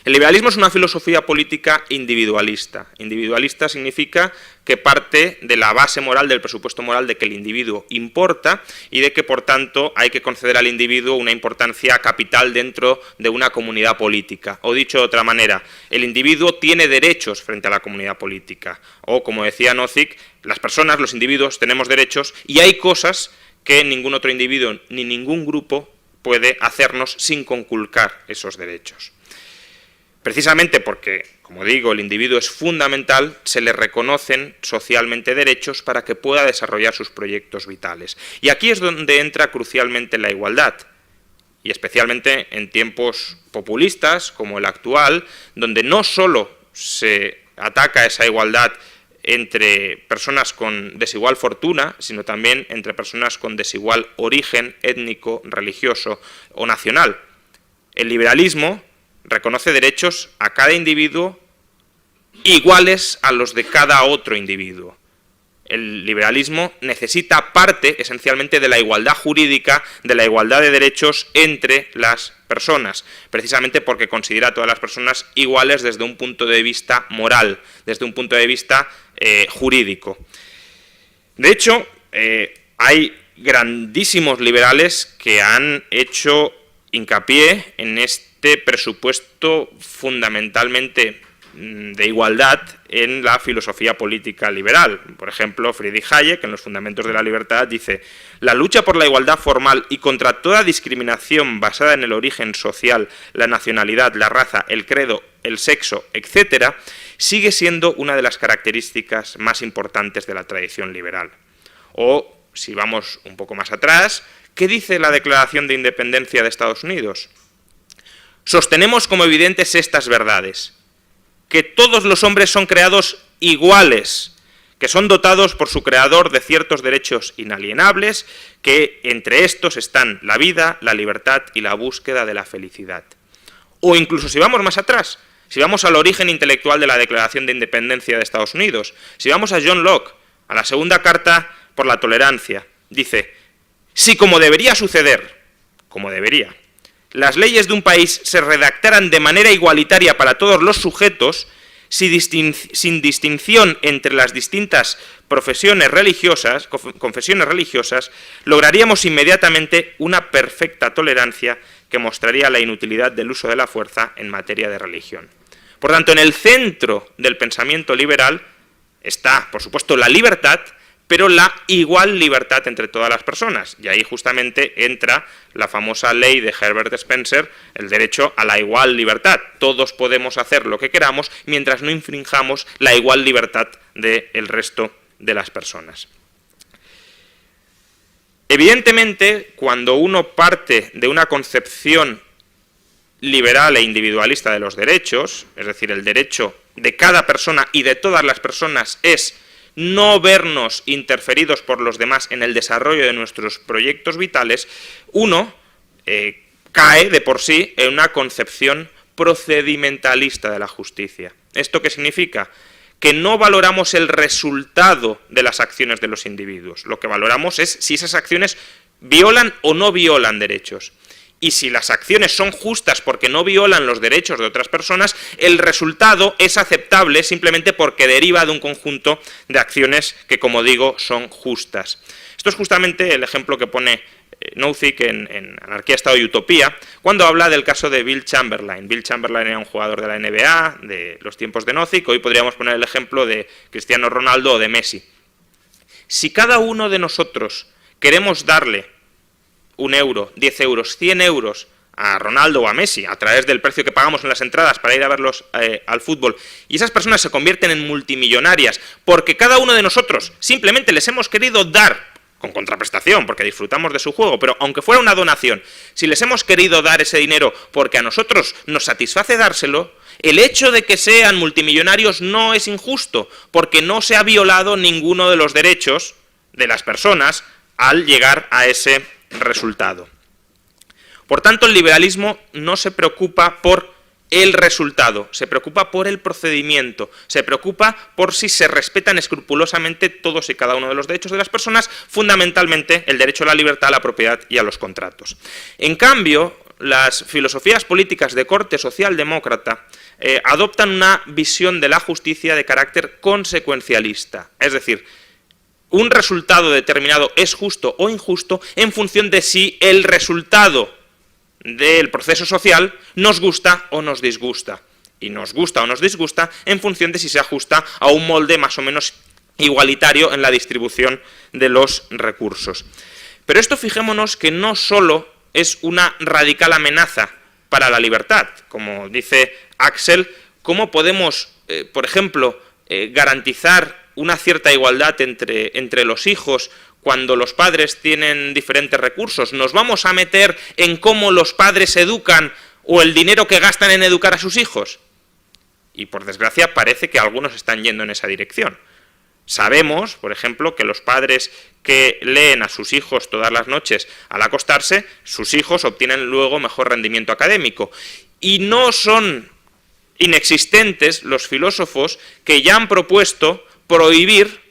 El liberalismo es una filosofía política individualista. Individualista significa que parte de la base moral, del presupuesto moral de que el individuo importa y de que, por tanto, hay que conceder al individuo una importancia capital dentro de una comunidad política. O dicho de otra manera, el individuo tiene derechos frente a la comunidad política. O, como decía Nozick, las personas, los individuos, tenemos derechos y hay cosas que ningún otro individuo ni ningún grupo puede hacernos sin conculcar esos derechos. Precisamente porque, como digo, el individuo es fundamental, se le reconocen socialmente derechos para que pueda desarrollar sus proyectos vitales. Y aquí es donde entra crucialmente la igualdad, y especialmente en tiempos populistas como el actual, donde no solo se ataca esa igualdad entre personas con desigual fortuna, sino también entre personas con desigual origen étnico, religioso o nacional. El liberalismo reconoce derechos a cada individuo iguales a los de cada otro individuo. El liberalismo necesita parte esencialmente de la igualdad jurídica, de la igualdad de derechos entre las personas, precisamente porque considera a todas las personas iguales desde un punto de vista moral, desde un punto de vista jurídico. De hecho, hay grandísimos liberales que han hecho hincapié en este presupuesto fundamentalmente de igualdad en la filosofía política liberal. Por ejemplo, Friedrich Hayek, en los Fundamentos de la Libertad, dice: la lucha por la igualdad formal y contra toda discriminación basada en el origen social, la nacionalidad, la raza, el credo, el sexo, etc., sigue siendo una de las características más importantes de la tradición liberal. O, si vamos un poco más atrás, ¿qué dice la Declaración de Independencia de Estados Unidos? Sostenemos como evidentes estas verdades: que todos los hombres son creados iguales, que son dotados por su creador de ciertos derechos inalienables, que entre estos están la vida, la libertad y la búsqueda de la felicidad. O incluso si vamos más atrás, si vamos al origen intelectual de la Declaración de Independencia de Estados Unidos, si vamos a John Locke, a la segunda carta por la tolerancia, dice: si como debería suceder, como debería, las leyes de un país se redactaran de manera igualitaria para todos los sujetos, sin distinción entre las distintas confesiones religiosas, lograríamos inmediatamente una perfecta tolerancia que mostraría la inutilidad del uso de la fuerza en materia de religión. Por tanto, en el centro del pensamiento liberal está, por supuesto, la libertad, pero la igual libertad entre todas las personas. Y ahí justamente entra la famosa ley de Herbert Spencer, el derecho a la igual libertad. Todos podemos hacer lo que queramos mientras no infringamos la igual libertad del resto de las personas. Evidentemente, cuando uno parte de una concepción liberal e individualista de los derechos, es decir, el derecho de cada persona y de todas las personas es no vernos interferidos por los demás en el desarrollo de nuestros proyectos vitales, uno cae de por sí en una concepción procedimentalista de la justicia. ¿Esto qué significa? Que no valoramos el resultado de las acciones de los individuos. Lo que valoramos es si esas acciones violan o no violan derechos. Y si las acciones son justas porque no violan los derechos de otras personas, el resultado es aceptable simplemente porque deriva de un conjunto de acciones que, como digo, son justas. Esto es justamente el ejemplo que pone Nozick en Anarquía, Estado y Utopía, cuando habla del caso de Bill Chamberlain. Bill Chamberlain era un jugador de la NBA, de los tiempos de Nozick. Hoy podríamos poner el ejemplo de Cristiano Ronaldo o de Messi. Si cada uno de nosotros queremos darle 1 euro, 10 euros, 100 euros a Ronaldo o a Messi a través del precio que pagamos en las entradas para ir a verlos al fútbol, y esas personas se convierten en multimillonarias porque cada uno de nosotros simplemente les hemos querido dar, con contraprestación porque disfrutamos de su juego, pero aunque fuera una donación, si les hemos querido dar ese dinero porque a nosotros nos satisface dárselo, el hecho de que sean multimillonarios no es injusto, porque no se ha violado ninguno de los derechos de las personas al llegar a ese resultado. Por tanto, el liberalismo no se preocupa por el resultado, se preocupa por el procedimiento, se preocupa por si se respetan escrupulosamente todos y cada uno de los derechos de las personas, fundamentalmente el derecho a la libertad, a la propiedad y a los contratos. En cambio, las filosofías políticas de corte socialdemócrata adoptan una visión de la justicia de carácter consecuencialista, es decir, un resultado determinado es justo o injusto en función de si el resultado del proceso social nos gusta o nos disgusta. Y nos gusta o nos disgusta en función de si se ajusta a un molde más o menos igualitario en la distribución de los recursos. Pero esto, fijémonos, que no solo es una radical amenaza para la libertad. Como dice Axel, ¿cómo podemos, por ejemplo, garantizar una cierta igualdad entre los hijos cuando los padres tienen diferentes recursos? ¿Nos vamos a meter en cómo los padres educan o el dinero que gastan en educar a sus hijos? Y por desgracia parece que algunos están yendo en esa dirección. Sabemos, por ejemplo, que los padres que leen a sus hijos todas las noches al acostarse, sus hijos obtienen luego mejor rendimiento académico. Y no son inexistentes los filósofos que ya han propuesto prohibir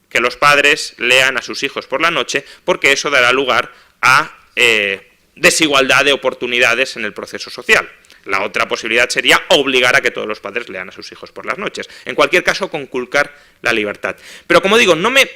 que los padres lean a sus hijos por la noche, porque eso dará lugar a desigualdad de oportunidades en el proceso social. La otra posibilidad sería obligar a que todos los padres lean a sus hijos por las noches. En cualquier caso, conculcar la libertad. Pero como digo, no me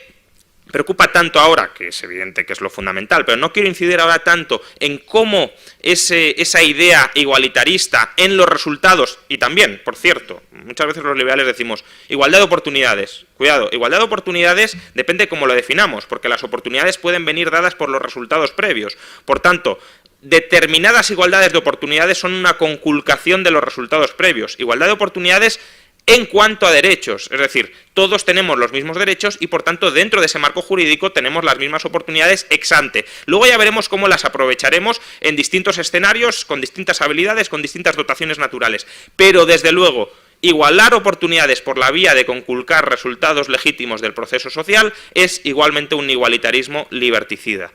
preocupa tanto ahora, que es evidente que es lo fundamental, pero no quiero incidir ahora tanto en cómo esa idea igualitarista en los resultados, y también, por cierto, muchas veces los liberales decimos igualdad de oportunidades. Cuidado, igualdad de oportunidades depende de cómo lo definamos, porque las oportunidades pueden venir dadas por los resultados previos. Por tanto, determinadas igualdades de oportunidades son una conculcación de los resultados previos. Igualdad de oportunidades en cuanto a derechos, es decir, todos tenemos los mismos derechos y por tanto dentro de ese marco jurídico tenemos las mismas oportunidades ex ante. Luego ya veremos cómo las aprovecharemos en distintos escenarios, con distintas habilidades, con distintas dotaciones naturales. Pero desde luego, igualar oportunidades por la vía de conculcar resultados legítimos del proceso social es igualmente un igualitarismo liberticida.